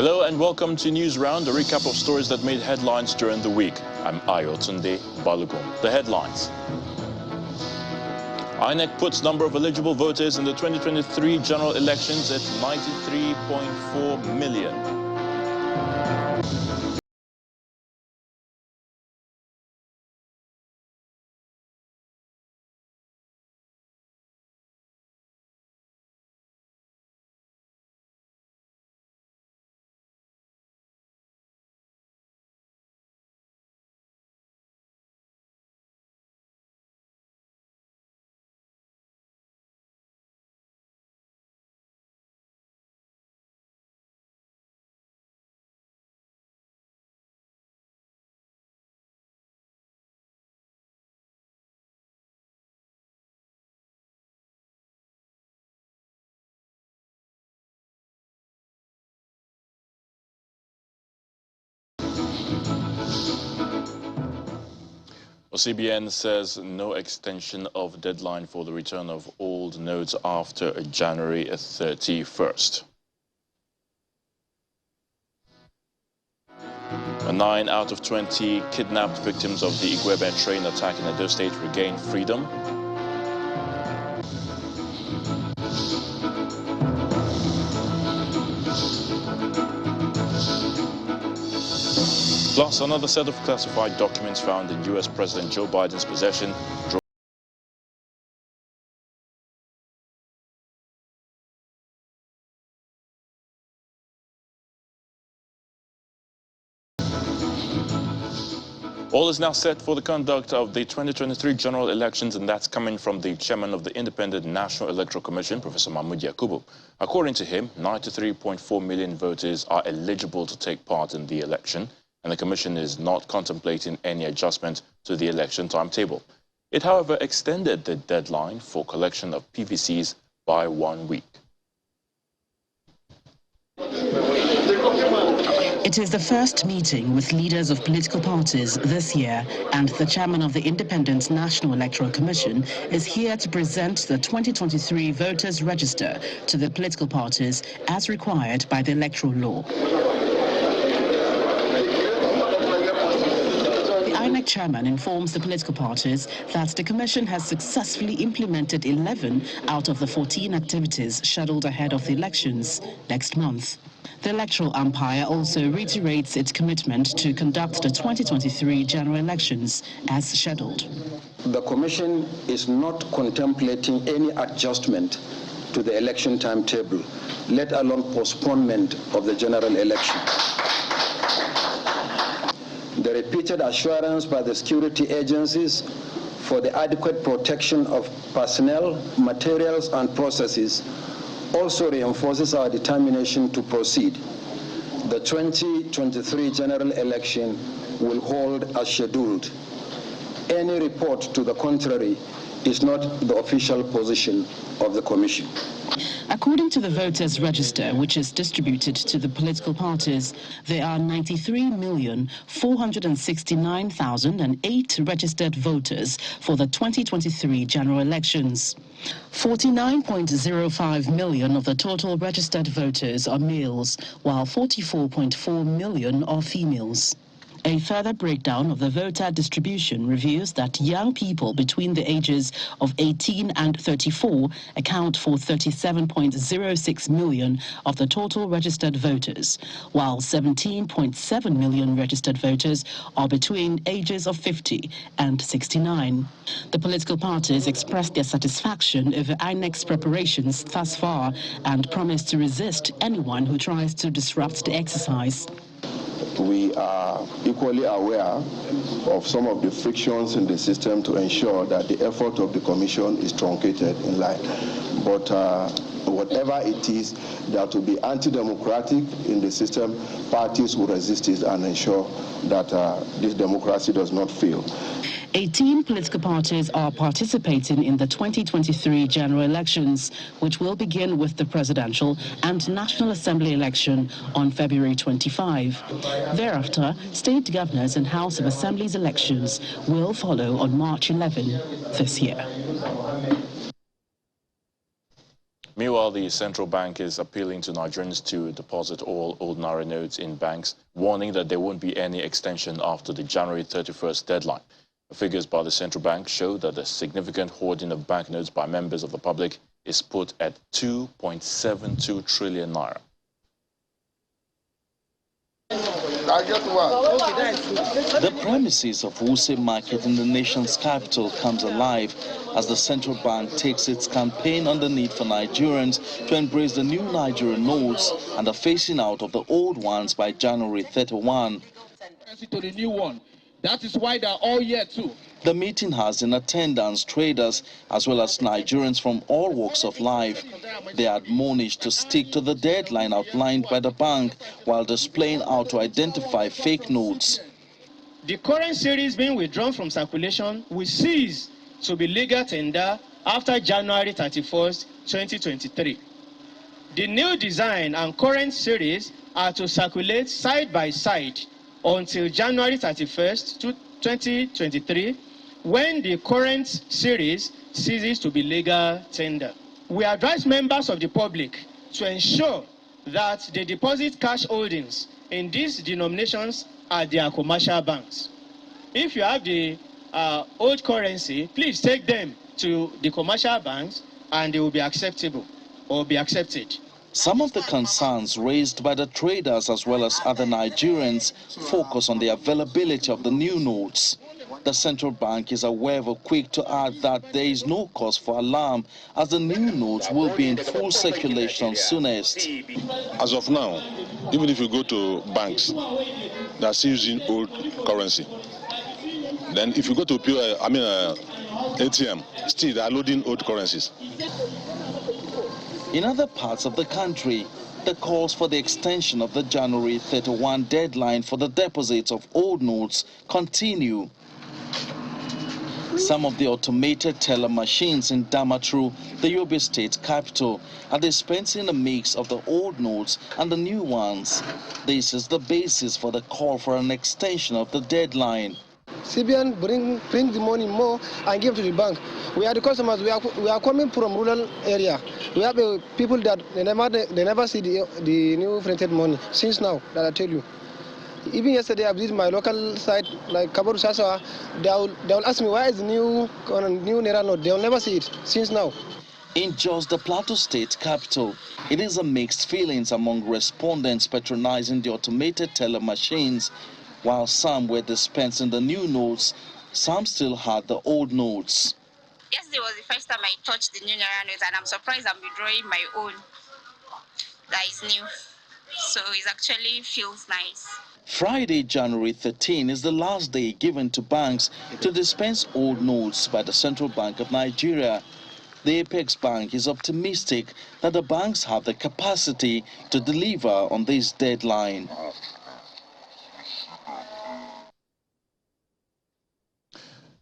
Hello and welcome to News Round, a recap of stories that made headlines during the week. I'm Ayotunde Balogun. The headlines. INEC puts number of eligible voters in the 2023 general elections at 93.4 million. CBN says no extension of deadline for the return of old notes after January 31st. 9 out of 20 kidnapped victims of the Igueben train attack in Edo State regain freedom. Plus, another set of classified documents found in U.S. President Joe Biden's possession. All is now set for the conduct of the 2023 general elections, and that's coming from the chairman of the Independent National Electoral Commission, Professor Mahmoud Yakubu. According to him, 93.4 million voters are eligible to take part in the election, and the Commission is not contemplating any adjustment to the election timetable. It, however, extended the deadline for collection of PVCs by 1 week. It is the first meeting with leaders of political parties this year, and the chairman of the Independent National Electoral Commission is here to present the 2023 voters' register to the political parties as required by the electoral law. The INEC chairman informs the political parties that the Commission has successfully implemented 11 out of the 14 activities scheduled ahead of the elections next month. The electoral umpire also reiterates its commitment to conduct the 2023 general elections as scheduled. The Commission is not contemplating any adjustment to the election timetable, let alone postponement of the general election. The repeated assurance by the security agencies for the adequate protection of personnel, materials, and processes also reinforces our determination to proceed. The 2023 general election will hold as scheduled. Any report to the contrary is not the official position of the Commission. According to the voters' register, which is distributed to the political parties, there are 93,469,008 registered voters for the 2023 general elections. 49.05 million of the total registered voters are males, while 44.4 million are females. A further breakdown of the voter distribution reveals that young people between the ages of 18 and 34 account for 37.06 million of the total registered voters, while 17.7 million registered voters are between ages of 50 and 69. The political parties expressed their satisfaction over INEC's preparations thus far and promised to resist anyone who tries to disrupt the exercise. We are equally aware of some of the frictions in the system to ensure that the effort of the Commission is truncated in line. But whatever it is that will be anti-democratic in the system, parties will resist it and ensure that this democracy does not fail. 18 political parties are participating in the 2023 general elections, which will begin with the presidential and National Assembly election on February 25. Thereafter, state governors and House of Assemblies elections will follow on March 11 this year. Meanwhile, the central bank is appealing to Nigerians to deposit all old Naira notes in banks, warning that there won't be any extension after the January 31st deadline. The figures by the central bank show that the significant hoarding of banknotes by members of the public is put at 2.72 trillion naira. The premises of Wuse Market in the nation's capital comes alive as the central bank takes its campaign on the need for Nigerians to embrace the new Nigerian notes and the phasing out of the old ones by January 31. To the new one. That is why they're all here too. The meeting has in attendance traders as well as Nigerians from all walks of life. They are admonished to stick to the deadline outlined by the bank while displaying how to identify fake notes. The current series being withdrawn from circulation will cease to be legal tender after January 31st, 2023. The new design and current series are to circulate side by side until January 31st, 2023, when the current series ceases to be legal tender. We advise members of the public to ensure that they deposit cash holdings in these denominations at their commercial banks. If you have the old currency, please take them to the commercial banks and they will be acceptable or be accepted. Some of the concerns raised by the traders as well as other Nigerians focus on the availability of the new notes. The central bank is however quick to add that there is no cause for alarm as the new notes will be in full circulation soonest. As of now, even if you go to banks that are still using old currency, then if you go to ATM, still they are loading old currencies. In other parts of the country, the calls for the extension of the January 31 deadline for the deposits of old notes continue. Some of the automated teller machines in Damaturu, the Yobe state capital, are dispensing a mix of the old notes and the new ones. This is the basis for the call for an extension of the deadline. CBN bring the money more and give to the bank. We are the customers. We are coming from rural area. We have people that they never see the new printed money since now. That I tell you. Even yesterday I visited my local site like Kabaru Sasawa. They will ask me why is the new Naira note. They will never see it since now. In Jos, the Plateau State capital, it is a mixed feelings among respondents patronizing the automated teller machines. While some were dispensing the new notes, some still had the old notes. Yesterday was the first time I touched the new Naira notes, and I'm surprised I'm withdrawing my own that is new. So it actually feels nice. Friday, January 13 is the last day given to banks to dispense old notes by the Central Bank of Nigeria. The Apex Bank is optimistic that the banks have the capacity to deliver on this deadline.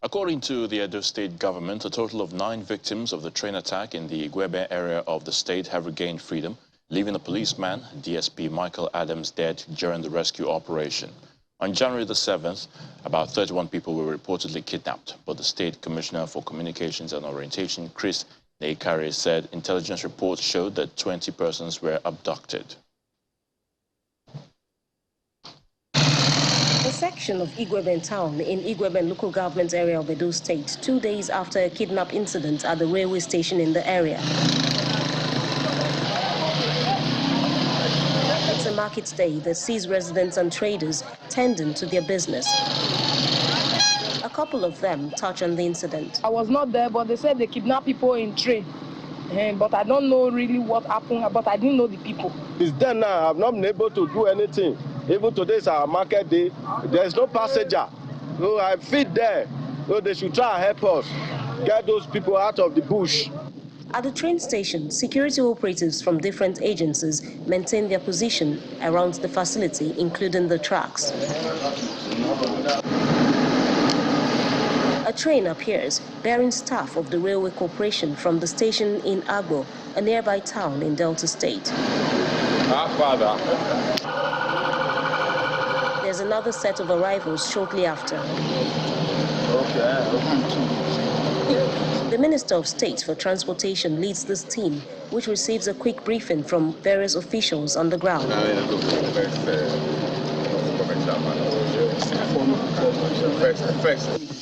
According to the Edo State government, a total of 9 victims of the train attack in the Igueben area of the state have regained freedom, leaving the policeman, DSP Michael Adams, dead during the rescue operation. On January the 7th, about 31 people were reportedly kidnapped, but the State Commissioner for Communications and Orientation, Chris Neikare, said intelligence reports showed that 20 persons were abducted. A section of Igueben town in Igueben local government area of Edo State, 2 days after a kidnap incident at the railway station in the area. It's a market day that sees residents and traders tending to their business. A couple of them touch on the incident. I was not there, but they said they kidnapped people in train. But I don't know really what happened, but I didn't know the people. It's then now, I've not been able to do anything. Even today is our market day. There's no passenger. So I feed there. So they should try and help us get those people out of the bush. At the train station, security operatives from different agencies maintain their position around the facility, including the tracks. A train appears bearing staff of the Railway Corporation from the station in Agbo, a nearby town in Delta State. There's another set of arrivals shortly after. The The Minister of State for Transportation leads this team, which receives a quick briefing from various officials on the ground.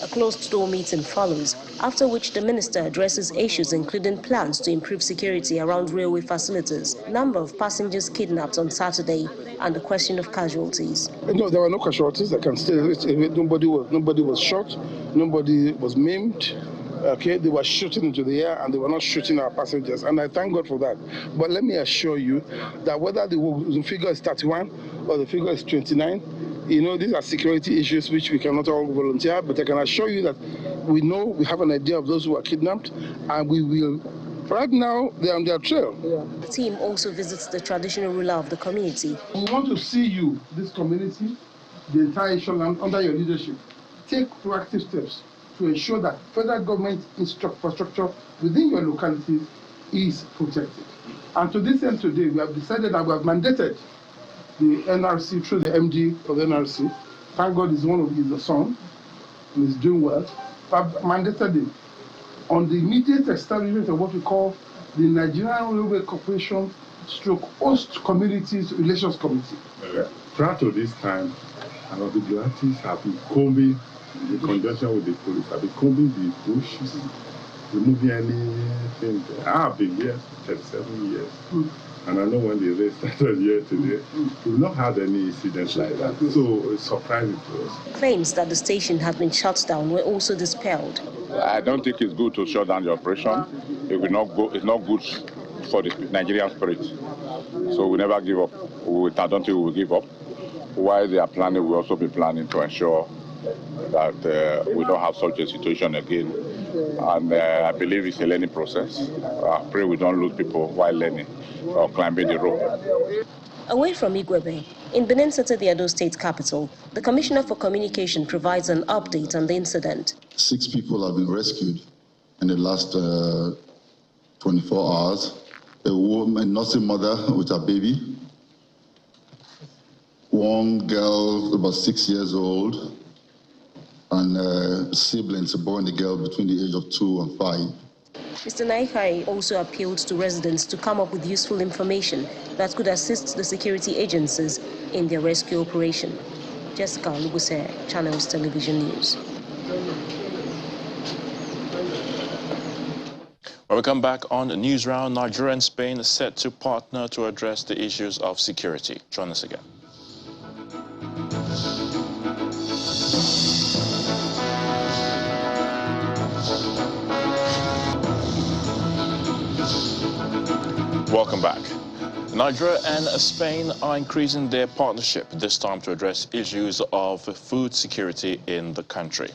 A closed-door meeting follows, after which the minister addresses issues including plans to improve security around railway facilities, number of passengers kidnapped on Saturday, and the question of casualties. No, there were no casualties. I can say nobody was shot, nobody was maimed. Okay, they were shooting into the air and they were not shooting our passengers, and I thank God for that. But let me assure you that whether the figure is 31 or the figure is 29, you know, these are security issues which we cannot all volunteer, but I can assure you that we know, we have an idea of those who are kidnapped, and we will, right now, they're on their trail. The team also visits the traditional ruler of the community. We want to see you, this community, the entire Isholand, under your leadership, take proactive steps to ensure that federal government infrastructure within your localities is protected. And to this end today, we have decided that we have mandated the NRC through the MD of the NRC. Thank God he's the son, and he's doing well. We have mandated him on the immediate establishment of what we call the Nigerian Railway Corporation Host Communities Relations Committee. Prior to this time, and the vigilantes have been combing, in conjunction with the police, have been combing the bushes, removing anything. I have been here for 37 years. And I know when the race started here today, we've not had any incidents like that. So it's surprising to us. Claims that the station had been shut down were also dispelled. I don't think it's good to shut down the operation. It will not go. It's not good for the Nigerian spirit. So we never give up. I don't think we will give up. While they are planning, we'll also be planning to ensure that we don't have such a situation again. And I believe it's a learning process. I pray we don't lose people while learning or climbing the rope. Away from Igueben, in Benin City, the Edo State capital, the Commissioner for Communication provides an update on the incident. 6 people have been rescued in the last 24 hours. A nursing mother with a baby, one girl about 6 years old, and siblings, a boy and a girl between the age of 2 and 5. Mr. Naikai also appealed to residents to come up with useful information that could assist the security agencies in their rescue operation. Jessica Lubuse, Channels Television News. When we come back on the news round, Nigeria and Spain are set to partner to address the issues of security. Join us again. Welcome back. Nigeria and Spain are increasing their partnership, this time to address issues of food security in the country.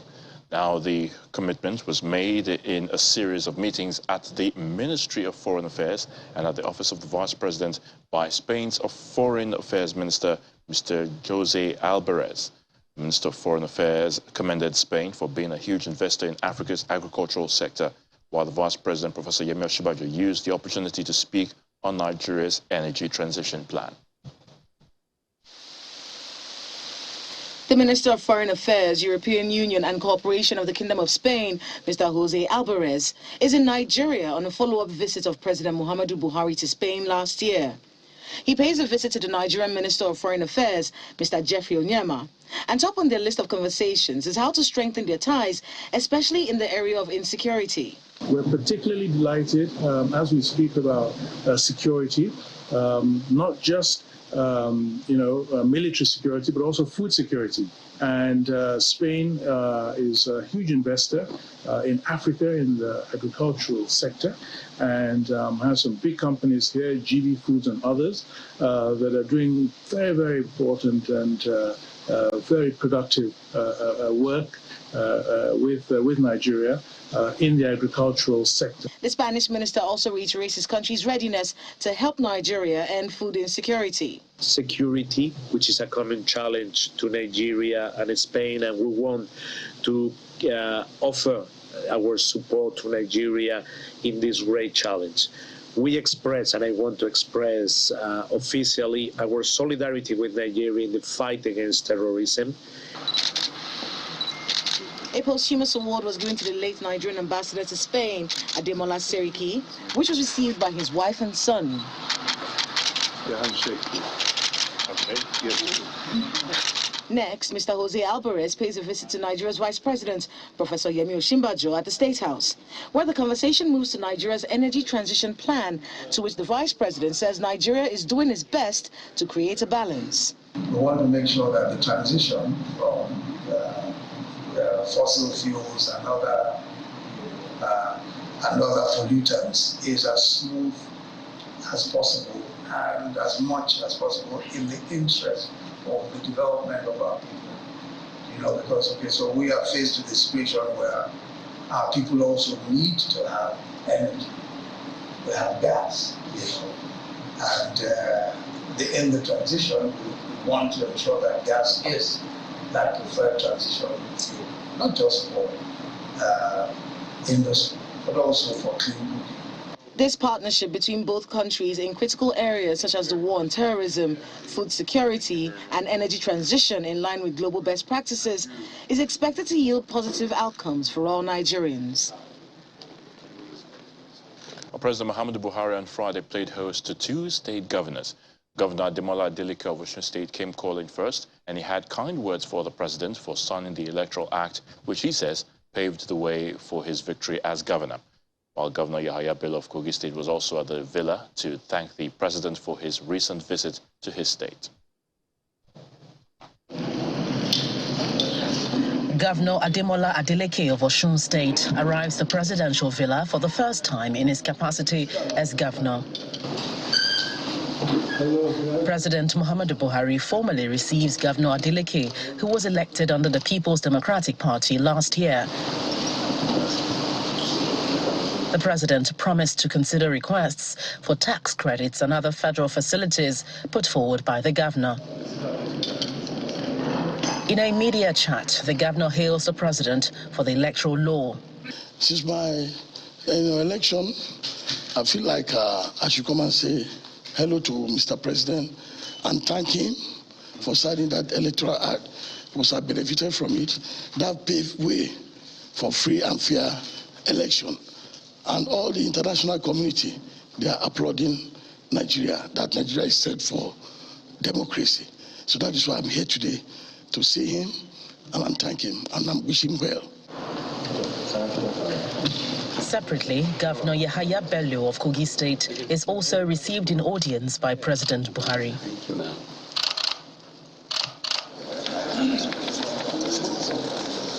Now, the commitment was made in a series of meetings at the Ministry of Foreign Affairs and at the Office of the Vice President by Spain's Foreign Affairs Minister, Mr. Jose Alvarez. The Minister of Foreign Affairs commended Spain for being a huge investor in Africa's agricultural sector, while the Vice President, Professor Yemi Osinbajo, used the opportunity to speak on Nigeria's energy transition plan. The Minister of Foreign Affairs, European Union and Cooperation of the Kingdom of Spain, Mr. Jose Alvarez, is in Nigeria on a follow-up visit of President Muhammadu Buhari to Spain last year. He pays a visit to the Nigerian Minister of Foreign Affairs, Mr. Jeffrey Onyema. And top on their list of conversations is how to strengthen their ties, especially in the area of insecurity. We're particularly delighted as we speak about security, not just military security, but also food security. And Spain is a huge investor in Africa in the agricultural sector, and has some big companies here, GB Foods and others, that are doing very, very important and very productive work with Nigeria in the agricultural sector. The Spanish minister also reiterates his country's readiness to help Nigeria end food insecurity. Security, which is a common challenge to Nigeria and Spain, and we want to offer our support to Nigeria in this great challenge. We express, and I want to express officially, our solidarity with Nigeria in the fight against terrorism. A posthumous award was given to the late Nigerian ambassador to Spain, Ademola Seriki, which was received by his wife and son. The handshake. Okay, yes. Next, Mr. Jose Alvarez pays a visit to Nigeria's Vice President, Professor Yemi Osinbajo, at the State House, where the conversation moves to Nigeria's energy transition plan, to which the Vice President says Nigeria is doing its best to create a balance. We want to make sure that the transition from fossil fuels and other pollutants is as smooth as possible and as much as possible in the interest of the development of our people. Because, so we are faced with a situation where our people also need to have energy. We have gas, and in the transition, we want to ensure that gas is that preferred transition fuel, not just for industry, but also for clean cooking. This partnership between both countries in critical areas such as the war on terrorism, food security, and energy transition in line with global best practices is expected to yield positive outcomes for all Nigerians. President Muhammadu Buhari on Friday played host to two state governors. Governor Ademola Adeleke of Osun State came calling first, and he had kind words for the president for signing the Electoral Act, which he says paved the way for his victory as governor. While Governor Yahaya Bello of Kogi State was also at the villa to thank the president for his recent visit to his state. Governor Ademola Adeleke of Osun State arrives the presidential villa for the first time in his capacity as governor. President Muhammadu Buhari formally receives Governor Adeleke, who was elected under the People's Democratic Party last year. The president promised to consider requests for tax credits and other federal facilities put forward by the governor. In a media chat, the governor hails the president for the electoral law. Since my election, I feel like I should come and say hello to Mr. President and thank him for signing that electoral act, because I benefited from it. That paved way for free and fair election. And all the international community, they are applauding Nigeria, that Nigeria is set for democracy. So that is why I'm here today, to see him and I'm thanking him and I'm wishing him well. Separately, Governor Yahaya Bello of Kogi State is also received in audience by President Buhari.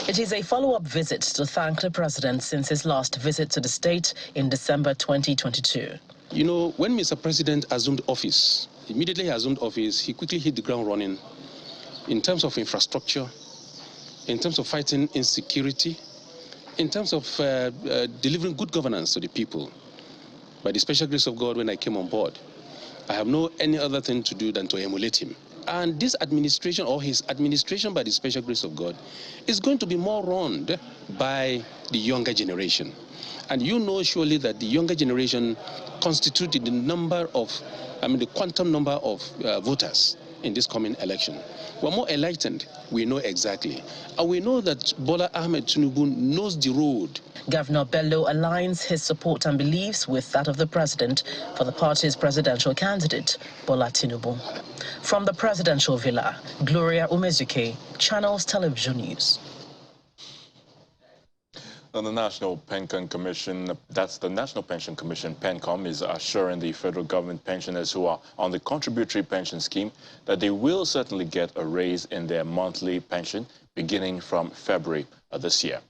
It is a follow-up visit to thank the president since his last visit to the state in December 2022. You know, when Mr. President assumed office, immediately he assumed office, he quickly hit the ground running in terms of infrastructure, in terms of fighting insecurity, in terms of delivering good governance to the people. By the special grace of God, when I came on board, I have no any other thing to do than to emulate him. And this administration, or his administration by the special grace of God, is going to be more run by the younger generation. And you know surely that the younger generation constituted the quantum number of voters in this coming election. We're more enlightened, we know exactly. And we know that Bola Ahmed Tinubu knows the road. Governor Bello aligns his support and beliefs with that of the president for the party's presidential candidate, Bola Tinubu. From the presidential villa, Gloria Umezuke, Channels Television News. And the National Pension Commission, that's the National Pension Commission, PENCOM, is assuring the federal government pensioners who are on the contributory pension scheme that they will certainly get a raise in their monthly pension beginning from February of this year.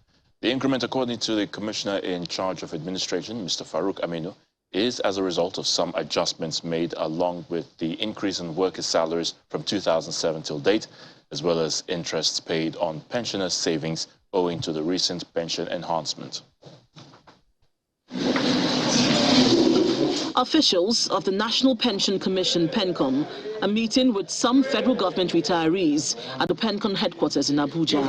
The increment, according to the commissioner in charge of administration, Mr. Farouk Aminu, is as a result of some adjustments made along with the increase in workers' salaries from 2007 till date, as well as interests paid on pensioners' savings owing to the recent pension enhancement. Officials of the National Pension Commission, PENCOM, are meeting with some federal government retirees at the PENCOM headquarters in Abuja.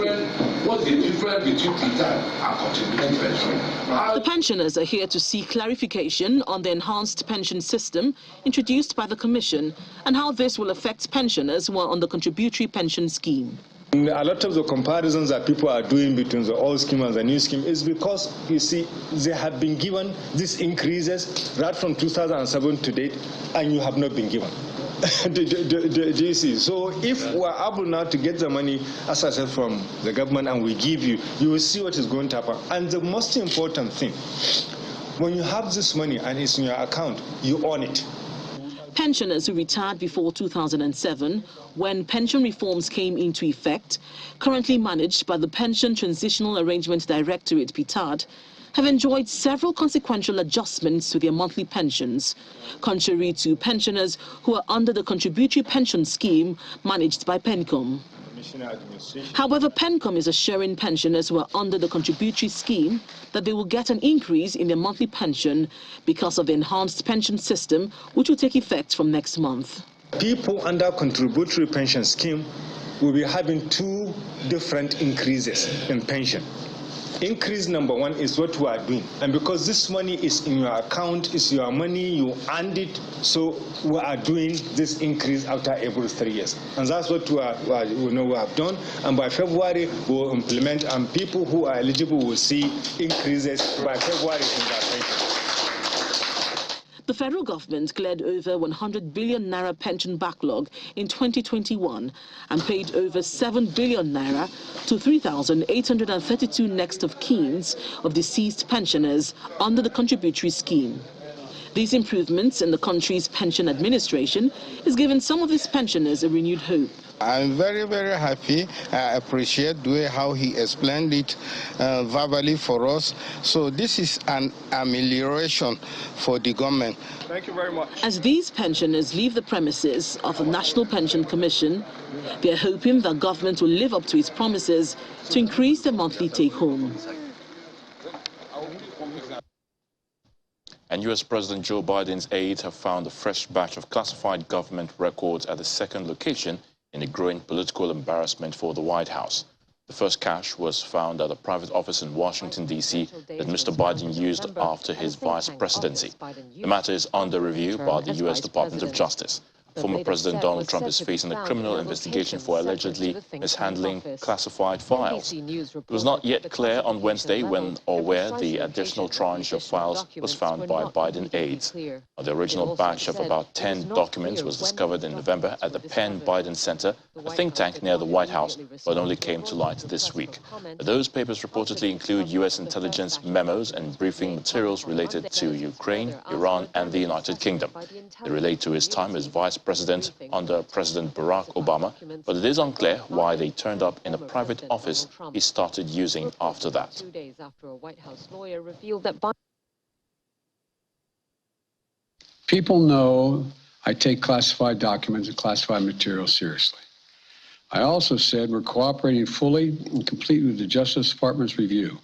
What's the difference between retired and contributing pension? The pensioners are here to seek clarification on the enhanced pension system introduced by the Commission and how this will affect pensioners who are on the contributory pension scheme. A lot of the comparisons that people are doing between the old scheme and the new scheme is because, you see, they have been given these increases right from 2007 to date, and you have not been given. Do you see? So if we are able now to get the money, as I said, from the government, and we give you, you will see what is going to happen. And the most important thing, when you have this money and it's in your account, you own it. Pensioners who retired before 2007, when pension reforms came into effect, currently managed by the Pension Transitional Arrangement Directorate, PTAD, have enjoyed several consequential adjustments to their monthly pensions, contrary to pensioners who are under the contributory pension scheme managed by PENCOM. However, PENCOM is assuring pensioners who are under the contributory scheme that they will get an increase in their monthly pension because of the enhanced pension system, which will take effect from next month. People under contributory pension scheme will be having two different increases in pension. Increase number one is what we are doing, and because this money is in your account, it's your money, you earned it, so we are doing this increase after every 3 years, and that's what we have done. And by February we will implement, and people who are eligible will see increases by February in their pension. The federal government cleared over 100 billion naira pension backlog in 2021 and paid over 7 billion naira to 3,832 next of kins of deceased pensioners under the contributory scheme. These improvements in the country's pension administration is giving some of its pensioners a renewed hope. I'm very, very happy. I appreciate the way how he explained it verbally for us. So this is an amelioration for the government. Thank you very much. As these pensioners leave the premises of the National Pension Commission, they're hoping that government will live up to its promises to increase their monthly take-home. And U.S. President Joe Biden's aides have found a fresh batch of classified government records at the second location in a growing political embarrassment for the White House. The first cache was found at a private office in Washington, D.C. that Mr. Biden used after his vice presidency. The matter is under review by the U.S. Department of Justice. Former President Donald Trump is facing a criminal investigation for allegedly mishandling classified files. It was not yet clear on Wednesday when or where the additional tranche of files was found by Biden aides. The original batch of about 10 documents was discovered in November at the Penn Biden Center, a think tank near the White House, but only came to light this week. Those papers reportedly include U.S. intelligence memos and briefing materials related to Ukraine, Iran, and the United Kingdom. They relate to his time as vice president under President Barack Obama, but it is unclear why they turned up in a private office he started using after that. 2 days after a White House lawyer revealed that people know I take classified documents and classified materials seriously. I also said we're cooperating fully and completely with the Justice Department's review.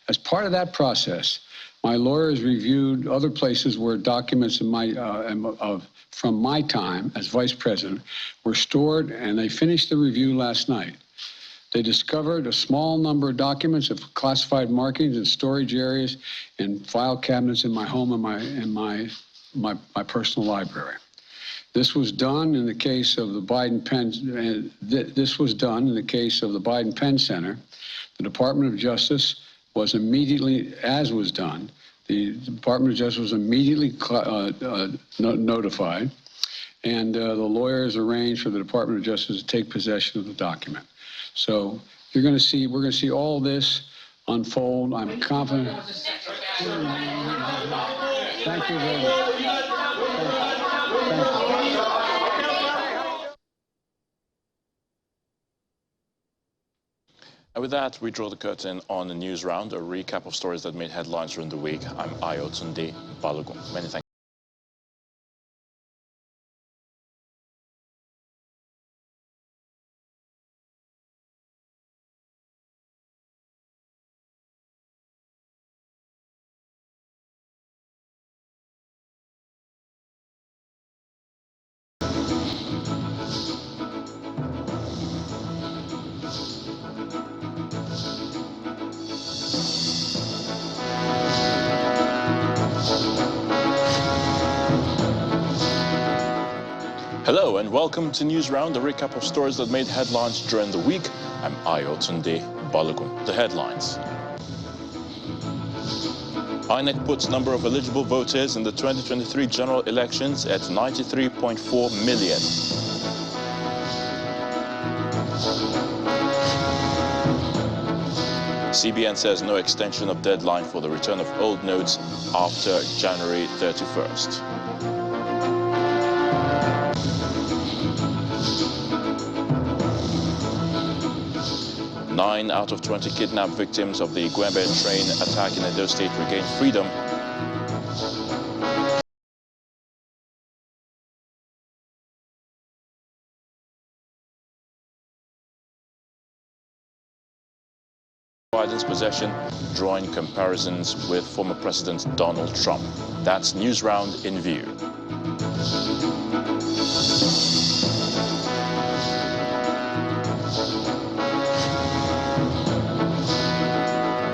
As part of that process, my lawyers reviewed other places where documents from my time as vice president were stored, and they finished the review last night. They discovered a small number of documents of classified markings in storage areas and file cabinets in my home and my personal library. This was done in the case of the Biden Penn. This was done in the case of the Biden Penn Center. The Department of Justice was immediately, as was done, the Department of Justice was immediately notified, and the lawyers arranged for the Department of Justice to take possession of the document. So we're going to see all this unfold. I'm confident. Thank you very much. Thank you. And with that, we draw the curtain on the news round, a recap of stories that made headlines during the week. I'm Ayotunde Balogun. Many thanks. Hello and welcome to News Round, a recap of stories that made headlines during the week. I'm Ayotunde Balogun. The headlines. INEC puts number of eligible voters in the 2023 general elections at 93.4 million. CBN says no extension of deadline for the return of old notes after January 31st. Nine out of 20 kidnapped victims of the Igueben train attack in Edo State regained freedom. Biden's possession, drawing comparisons with former President Donald Trump. That's News Round in View.